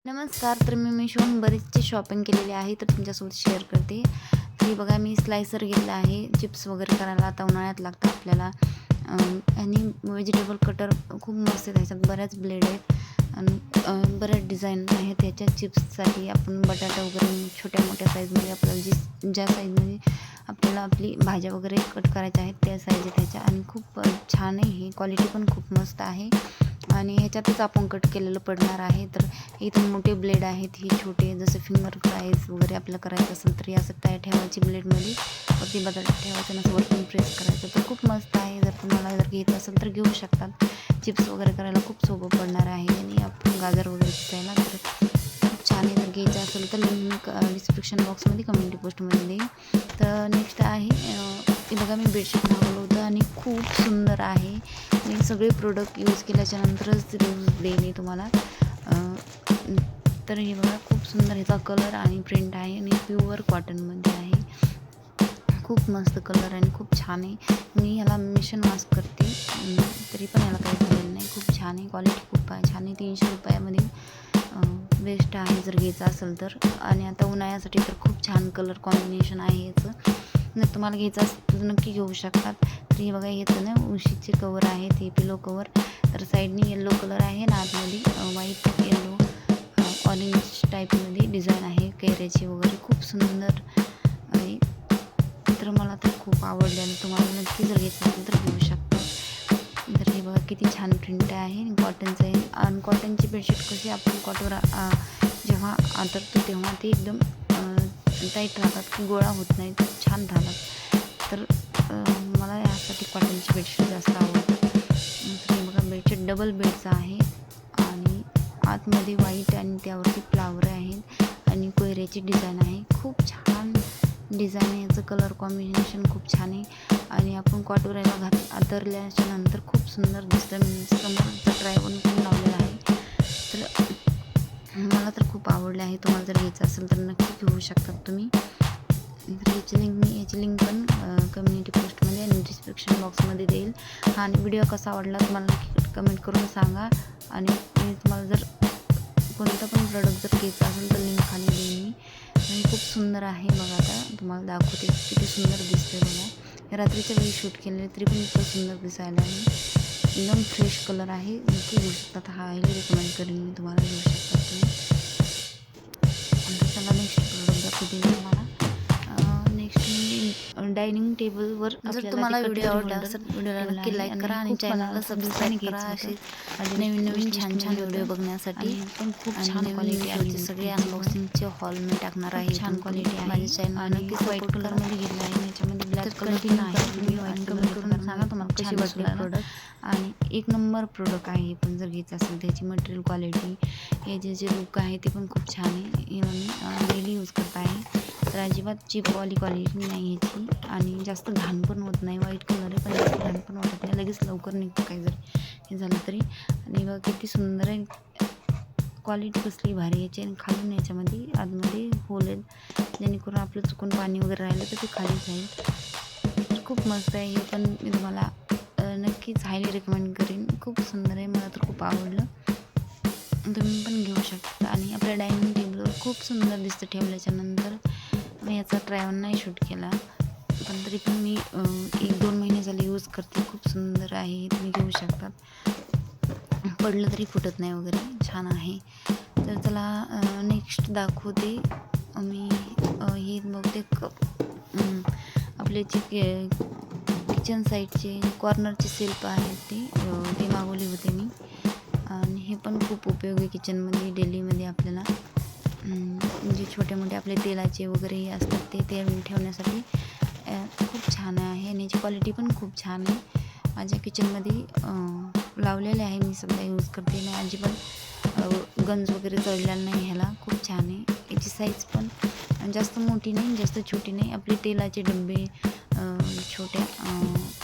नमस्कार. तर मी Meeshoहून बरीचशी शॉपिंग केलेली आहे, तर तुमच्यासोबत शेअर करते. तर हे बघा, मी स्लायसर घेतला आहे. चिप्स वगैरे करायला आता उन्हाळ्यात लागतं आपल्याला. आणि व्हेजिटेबल कटर खूप मस्त आहे. त्याच्यात बऱ्याच ब्लेड आहेत आणि बऱ्याच डिझाईन आहेत त्याच्या चिप्ससाठी. आपण बटाटा वगैरे छोट्या-मोठ्या साईजमध्ये आपल्याला ज्या साईजमध्ये आपल्याला आपली भाज्या वगैरे कट करायच्या आहेत त्या साईज आहे त्याच्या. आणि खूप छान आहे. ही क्वालिटी पण खूप मस्त आहे आणि ह्याच्यातच आपण कट केलेलं पडणार आहे. तर इथून मोठे ब्लेड आहेत, ही छोटे जसं फिंगर फ्राईज वगैरे आपल्याला करायचं असेल तर असं काय ठेवायची ब्लेडमध्ये, वरती बटाटा ठेवायचं नसं वरतून प्रेस करायचं. तर खूप मस्त आहे. जर तुम्हाला घ्यायचं असेल तर घेऊ शकतात. चिप्स वगैरे करायला खूप सोपं पडणार आहे आणि आपण गाजर वगैरे चिरायला तर खूप छान आहे. जर घ्यायचं असेल तर लिंक डिस्क्रिप्शन बॉक्समध्ये कम्युनिटी पोस्टमध्ये देईन. तर नेक्स्ट आहे हे बघा, मी बेडशीट मागवलं होतं आणि खूप सुंदर आहे. मी सगळे प्रोडक्ट यूज केल्याच्या नंतरच रिव्ह्यूज देईन तुम्हाला. तर हे बघा, खूप सुंदर ह्याचा कलर आणि प्रिंट आहे आणि प्युअर कॉटनमध्ये आहे. खूप मस्त कलर आणि खूप छान आहे. मी ह्याला मिशन वॉश करते, तरी पण ह्याला काही झालेलं नाही. खूप छान आहे, क्वालिटी खूप छान आहे. 300 रुपयामध्ये बेस्ट आहे जर घ्यायचं असेल तर. आणि आता उन्हाळ्यासाठी तर खूप छान कलर कॉम्बिनेशन आहे याचं. जर तुम्हाला घ्यायचं असेल तर नक्की घेऊ शकतात. तर हे बघा, ह्याचं ना उशीचे कवर आहेत, हे पिलो कवर. तर साईडनी येल्लो कलर आहे आणि आतमध्ये व्हाईट येल्लो ऑरेंज टाईपमध्ये डिझाईन आहे कैऱ्याची वगैरे. खूप सुंदर आहे. तर मला तर खूप आवडले आणि तुम्हाला नक्की जर घ्यायचं असेल तर घेऊ शकता. तर हे बघा, किती छान प्रिंट आहे आणि कॉटनचं आहे. आणि कॉटनची बेडशीट कशी आपण कॉटवर जेव्हा आतरतो तेव्हा ते एकदम टाईट राहतात, की गोळा होत नाही, खूप छान राहतात. तर मला यासाठी कॉटनची बेडशीट जास्त आवडतात. तर हे बघा, बेडशीट डबल बेडचं आहे आणि आतमध्ये व्हाईट आणि त्यावरती फ्लावर आहेत आणि कोयऱ्याची डिझाईन आहे. खूप छान डिझाईन आहे. याचं कलर कॉम्बिनेशन खूप छान आहे आणि आपण कॉटवर याला आतरल्याच्या नंतर खूप सुंदर दिसतं. मी समोरचा ट्रायवॉन पण लावलेला आहे. तर मला तर खूप आवडले आहे. तुम्हाला जर घ्यायचं असेल तर नक्की घेऊ शकतात तुम्ही. तर याची लिंक पण कम्युनिटी पोस्टमध्ये आणि डिस्क्रिप्शन बॉक्समध्ये देईल. हा, आणि व्हिडिओ कसा आवडला तुम्हाला नक्की कमेंट करून सांगा. आणि तुम्हाला जर कोणतं पण प्रोडक्ट जर घ्यायचं असेल तर लिंक खाली देईन मी. आणि खूप सुंदर आहे. बघा, आता तुम्हाला दाखवते किती सुंदर दिसते. बघा, रात्रीच्या वेळी शूट केलेले तरी पण इतकं सुंदर दिसायला आहे. एकदम फ्रेश कलर आहे. नक्की घेऊ शकतात. हा हायली रेकमेंड करेन मी तुम्हाला, घेऊ शकतात तुम्ही. चला नेक्स्ट प्रोडक्ट दाखवते मी तुम्हाला. नेक्स्ट मी डायनिंग टेबलवर जर तुम्हाला व्हिडिओ आवडला असेल व्हिडिओला नक्की लाईक करा आणि चॅनलला सबस्क्राईब करा. असे नवीन छान व्हिडिओ बघण्यासाठी. पण खूप छान क्वालिटी आहे. सगळे अनबॉक्सिंगचे हॉल मी टाकणार आहे. छान क्वालिटी आहे. माझ्या चॅनल नक्की व्हाईट कलरमध्ये घेतला आहे. याच्यामध्ये ब्लॅक कलर पण आहे. व्हिडिओ आणि कमेंट करून सांगा तुम्हाला कशी वाटली प्रोडक्ट. आणि एक नंबर प्रोडक्ट आहे. पण जर घ्यायचं असेल त्याची मटेरियल क्वालिटी, हे जे लुक आहे ते पण खूप छान आहे. हे मी डेली यूज करत आहे. तर अजिबात चीपवाली क्वालिटी नाही ह्याची आणि जास्त घाण पण होत नाही. व्हाईट कलर आहे पण जास्त घाण पण होत नाही. लगेच लवकर निघतं काही जरी हे झालं तरी. आणि बघा किती सुंदर आहे. क्वालिटी कसली भारी याची. आणि खालून याच्यामध्ये आतमध्ये होल आहेत, जेणेकरून आपलं चुकून पाणी वगैरे राहिलं तर ते खाली जाईल. तर खूप मस्त आहे. हे पण मी तुम्हाला नक्कीच हायली रेकमेंड करेन. खूप सुंदर आहे. मला तर खूप आवडलं. तुम्ही पण घेऊ शकता. आणि आपल्या डायनिंग टेबलवर खूप सुंदर दिसतं ठेवल्याच्या नंतर. मी याचा ट्रायऑन नाही शूट केला, पण तरी पण मी 1-2 महिने झाले यूज करते. खूप सुंदर आहे. तुम्ही घेऊ शकतात. पडलं तरी फुटत नाही वगैरे, छान आहे. तर चला नेक्स्ट दाखवते मी. हे बघते आपले जे किचन साईडचे कॉर्नरचे सेल्फ आहेत ते मागवले होते मी. आणि हे पण खूप उपयोगी किचनमध्ये डेलीमध्ये आपल्याला. जे छोटे मोठे आपले तेलाचे वगैरे हे असतात ते ठेवण्यासाठी खूप छान आहे. आणि याची क्वालिटी पण खूप छान आहे. माझ्या किचनमध्ये लावलेले आहे. मी सध्या यूज करते नाही. अजिबात गंज वगैरे चढलेला नाही ह्याला. खूप छान आहे. याची साईज पण जास्त मोठी नाही, जास्त छोटी नाही. आपले तेलाचे डबे छोट्या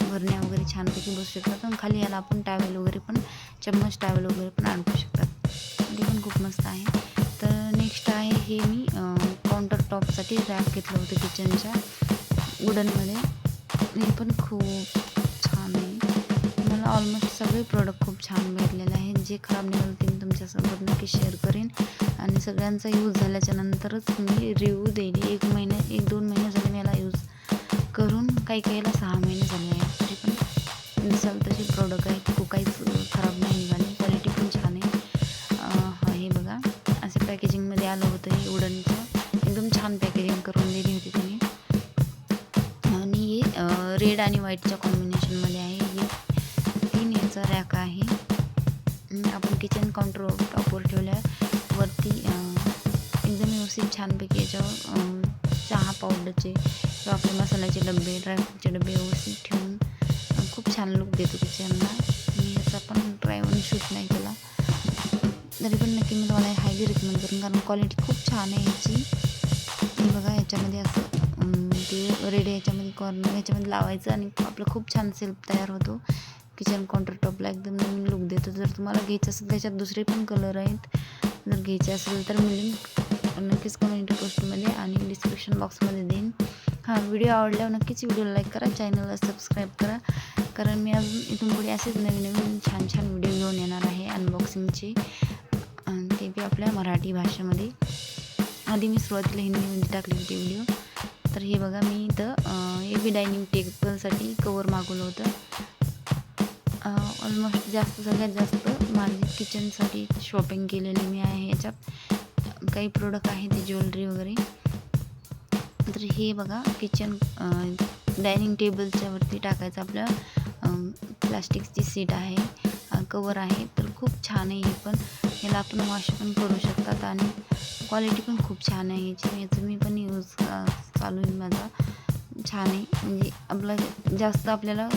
भरण्या वगैरे छानपैकी बसू शकतात. आणि खाली याला आपण टॅवेल वगैरे पण, चम्मच टॅवेल वगैरे पण अडकू शकतात. ते पण खूप मस्त आहे. तर नेक्स्ट आहे हे मी काउंटर टॉपसाठी रॅक घेतलं होतं किचनच्या वुडनमध्ये. हे पण खूप छान आहे. मला मला ऑलमोस्ट सगळे प्रोडक्ट खूप छान भेटलेले आहेत. जे खराब निघाले ते मी तुमच्यासोबत नक्की शेअर करेन आणि सगळ्यांचा यूज झाल्याच्या नंतरच मी रिव्ह्यू देईल. 1-2 महिने झाले मी याला यूज करून, काहीला 6 महिने झाले आहेत. तरी पण दिसाल तसे प्रोडक्ट आहेत, काहीच खराब नाही निघाले. क्वालिटी पण छान आहे. हे बघा असे पॅकेजिंगमध्ये आलं होतं. हे वुडनचं एकदम छान पॅकेजिंग करून दिली होती त्यांनी आणि हे रेड आणि व्हाईटच्या कॉम्बिनेशनमध्ये आहे. हे 3 याचा रॅक आहे. आपण किचन काउंटर टॉपवर ठेवल्यावर वरती एकदम व्यवस्थित छानपैकी याच्यावर चहा पावडरचे किंवा आपले मसाल्याचे डबे, ड्रायफ्रूटचे डबे व्यवस्थित ठेवून खूप छान लुक देतो किचनला. मी याचा पण ट्राय ऑन शूट नाही केला, तरी पण नक्की मी तुम्हाला हायली रिकमेंड करेन कारण क्वालिटी खूप छान आहे याची. हे बघा याच्यामध्ये असं ते रेड याच्यामध्ये कॉर्नर याच्यामध्ये लावायचं आणि आपलं खूप छान सेल्फ तयार होतो. किचन काउंटर टॉपला एकदम नवीन लुक देतो. जर तुम्हाला घ्यायचं असेल त्याच्यात दुसरे पण कलर आहेत. जर घ्यायचे असेल तर मी लिंक नक्कीच कमेंट पोस्टमध्ये आणि डिस्क्रिप्शन बॉक्समध्ये देईन. व्हिडिओ आवडल्यावर नक्कीच व्हिडिओला लाईक करा, चॅनलला सबस्क्राईब करा कारण मी अजून इथून पुढे असेच नवीन छान व्हिडिओ घेऊन येणार आहे अनबॉक्सिंगचे, ते बी आपल्या मराठी भाषेमध्ये. आधी मी सुरुवातीला हिंदीमध्ये टाकली होती व्हिडिओ. तर हे बघा मी इथं हे बी डायनिंग टेबलसाठी कवर मागवलं होतं. ऑलमोस्ट सगळ्यात जास्त माझी किचनसाठी शॉपिंग केलेली मी आहे. याच्यात काही प्रोडक्ट आहे ते ज्वेलरी वगैरे. तर हे बघा किचन डायनिंग टेबलच्या वरती टाकायचं आपलं प्लास्टिकची सीट आहे, कवर आहे. तर खूप छान आहे हे पण. याला आपण वॉश पण करू शकतात आणि क्वालिटी पण खूप छान आहे याची. मी पण यूज चालू आहे माझा. छान आहे म्हणजे आपलं जास्त आपल्याला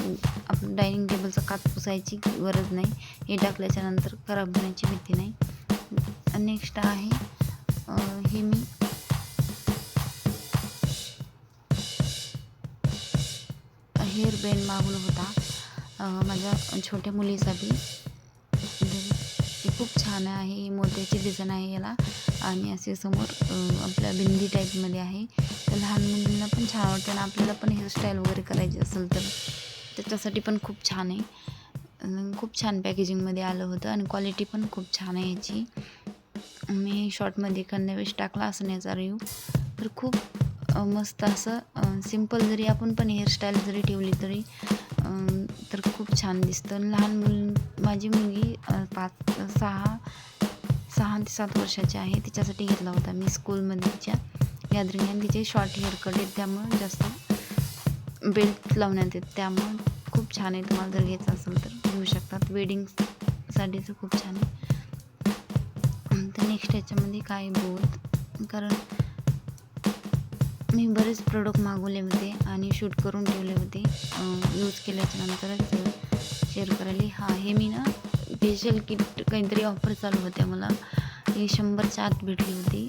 डायनिंग टेबलचा काच पुसायची गरज नाही. हे टाकल्याच्यानंतर खराब होण्याची भीती नाही. नेक्स्ट आहे हे मी हेअर बँड मागवला होता माझ्या छोट्या मुलीसाठी. हे खूप छान आहे. मोत्याची डिझाईन आहे याला आणि असे समोर आपल्या बिंदी टाईपमध्ये आहे. तर लहान मुलींना पण छान वाटतं आणि आपल्याला पण हेअरस्टाईल वगैरे करायची असेल तर त्याच्यासाठी पण खूप छान आहे. खूप छान पॅकेजिंगमध्ये आलं होतं आणि क्वालिटी पण खूप छान आहे याची. मी शॉर्टमध्ये एखाद्यावेळेस टाकला असं याचा रिव्ह्यू. तर खूप मस्त असं सिम्पल जरी आपण पण हेअरस्टाईल जरी ठेवली तरी तर खूप छान दिसतं. लहान माझी मुलगी 6 ते 7 वर्षाची आहे. तिच्यासाठी घेतला होता मी स्कूलमध्ये तिच्या गॅदरिंग आणि तिचे शॉर्ट हेअर कट आहेत त्यामुळे जास्त बेल्ट लावण्यात येत. त्यामुळं खूप छान आहे. तुम्हाला जर घ्यायचं असेल तर घेऊ शकतात. वेडिंगसाठी तर खूप छान आहे. तर नेक्स्ट याच्यामध्ये काय बोल कारण मी बरेच प्रोडक्ट मागवले होते आणि शूट करून ठेवले होते. यूज केल्याच्या नंतरच शेअर करायला. हे मी ना फेशियल किट काहीतरी ऑफर चालू होत्या मला. ही 100च्या आत भेटली होती.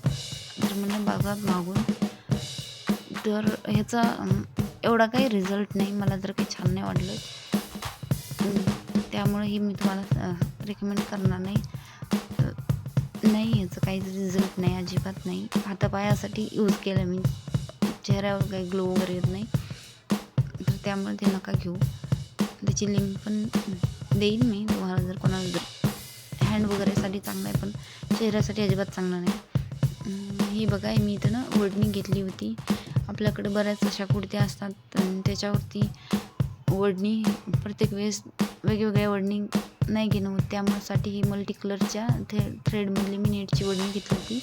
तर म्हणलं बघा मागून. तर ह्याचा एवढा काही रिझल्ट नाही. मला जर काही छान नाही वाटलं त्यामुळे ही मी तुम्हाला रेकमेंड करणार नाही. ह्याचं काहीच रिझल्ट नाही, अजिबात नाही. हातापायासाठी यूज केलं मी. चेहऱ्यावर काही ग्लो वगैरे येत नाही. तर त्यामुळे ते नका घेऊ. त्याची लिंक पण देईन मी तुम्हाला जर कोणाला जर हँड वगैरेसाठी चांगलं आहे पण चेहऱ्यासाठी अजिबात चांगलं नाही. ही बघा मी इथं ना ओढणी घेतली होती. आपल्याकडे बऱ्याच अशा कुर्त्या असतात त्याच्यावरती ओढणी प्रत्येक वेळेस वेगवेगळ्या ओढणी नाही घेणं होत. त्यामुळेसाठी ही मल्टी कलरच्या थ्रेडमधली मी नेटची ओढणी घेतली होती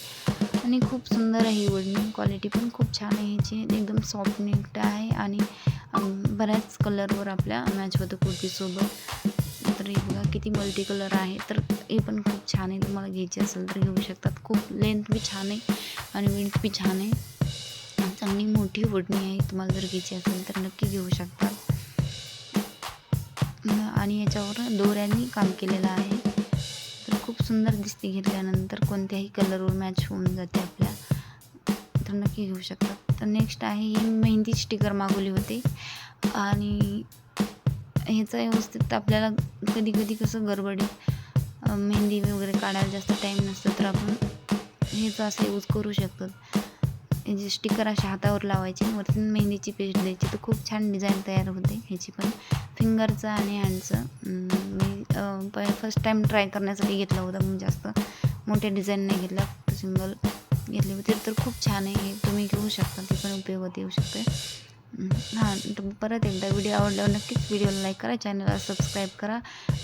आणि खूप सुंदर आहे ही ओढणी. क्वालिटी पण खूप छान आहे ह्याची. एकदम सॉफ्ट नेट आहे आणि बऱ्याच कलरवर आपल्या मॅच होतं कुर्तीसोबत. तर हे बघा किती मल्टी कलर आहे. तर हे पण खूप छान आहे. तुम्हाला घ्यायची असेल तर घेऊ शकतात. खूप लेंथ बी छान आहे आणि विड्थ बी छान आहे. चांगली मोठी ओढणी आहे. तुम्हाला जर घ्यायची असेल तर नक्की घेऊ शकता. आणि याच्यावर दोऱ्यांनी काम केलेलं आहे. तर खूप सुंदर दिसते घेतल्यानंतर. कोणत्याही कलरवर मॅच होऊन जाते आपल्या. तर नक्की घेऊ शकतात. तर नेक्स्ट आहे ही मेहंदी स्टिकर मागवली होती आणि ह्याचा व्यवस्थित आपल्याला कधी कधी कसं गडबडीत मेहंदी वगैरे काढायला जास्त टाईम नसतो तर आपण ह्याचा असं यूज करू शकतो. जे स्टिकर अशा हातावर लावायचे वरती मेहंदीची पेस्ट द्यायची तर खूप छान डिझाईन तयार होते ह्याची पण. फिंगरचं आणि हँडचं. मी फर्स्ट टाईम ट्राय करण्यासाठी घेतलं होतं, मग जास्त मोठ्या डिझाईन नाही घेतला, फक्त सिंगल घेतली होती. तर खूप छान आहे, हे तुम्ही घेऊ शकता, ते पण उपयोगात येऊ शकते. हां, तर परत एकदा व्हिडिओ आवडल्यावर नक्कीच व्हिडिओला लाईक करा, चॅनलला सबस्क्राईब करा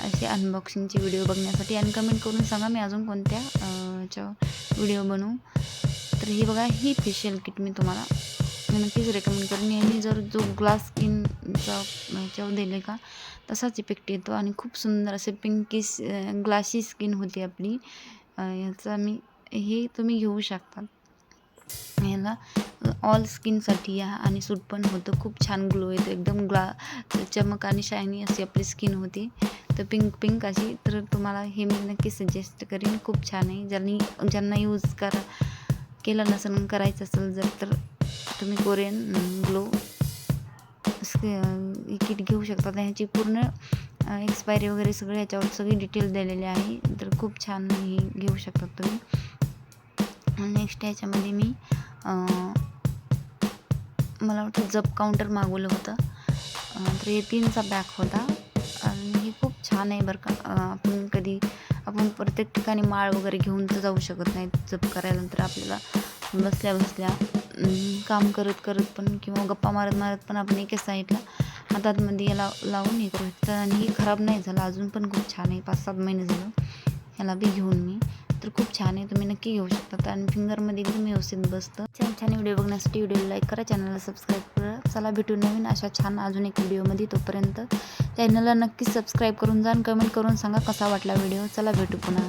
असे अनबॉक्सिंगचे व्हिडिओ बघण्यासाठी, आणि कमेंट करून सांगा मी अजून कोणत्या च्या व्हिडिओ बनवू. तर ही बघा, ही फेशियल किट मी तुम्हाला नक्कीच रेकमेंड करेन. यांनी जर जो ग्लास स्किनचा ह्याच्यावर दिले का तसाच इफेक्ट येतो, आणि खूप सुंदर असे पिंकिश ग्लासी स्किन होती आपली. याचा हे तुम्ही घेऊ शकता. ह्याला ऑल स्किनसाठी या, आणि सूट पण होतं. खूप छान ग्लो येतो, एकदम चमक आणि शायनी अशी आपली स्किन होती. तर पिंक अशी. तर तुम्हाला हे मी नक्की सजेस्ट करेन, खूप छान आहे. ज्यांना यूज केलं नसेल, करायचं असेल जर, तर तुम्ही कोरियन ग्लो किट घेऊ शकता. ह्याची पूर्ण एक्सपायरी वगैरे सगळे ह्याच्यावर सगळी डिटेल दिलेली आहे. तर खूप छान ही घेऊ शकता तुम्ही. नेक्स्ट ह्याच्यामध्ये मी मला वाटतं जप काउंटर मागवलं होतं. तर हे 3चा पॅक होता, आणि हे खूप छान आहे बरं का. आपण प्रत्येक ठिकाणी माळ वगैरे घेऊन तर जाऊ शकत नाही जप करायला. तर आपल्याला बसल्या बसल्या काम करत पण, किंवा गप्पा मारत पण आपण एका साईडला हातातमध्ये याला लावून हे करू शकतो. आणि हे खराब नाही झालं, अजून पण खूप छान आहे. 5-7 महिने झालं ह्याला बी घेऊन मी. तर खूप छान आहे, तुम्ही नक्की घेऊ शकता, आणि फिंगरमध्ये एकदम व्यवस्थित बसतं. छान व्हिडिओ बघण्यासाठी व्हिडिओला लाईक करा, चॅनलला सबस्क्राईब करा. चला भेटू नवीन अशा छान अजून एक व्हिडिओमध्ये. तोपर्यंत चॅनलला नक्की सबस्क्राईब करून जा, आणि कमेंट करून सांगा कसा वाटला व्हिडिओ. चला भेटू पुन्हा.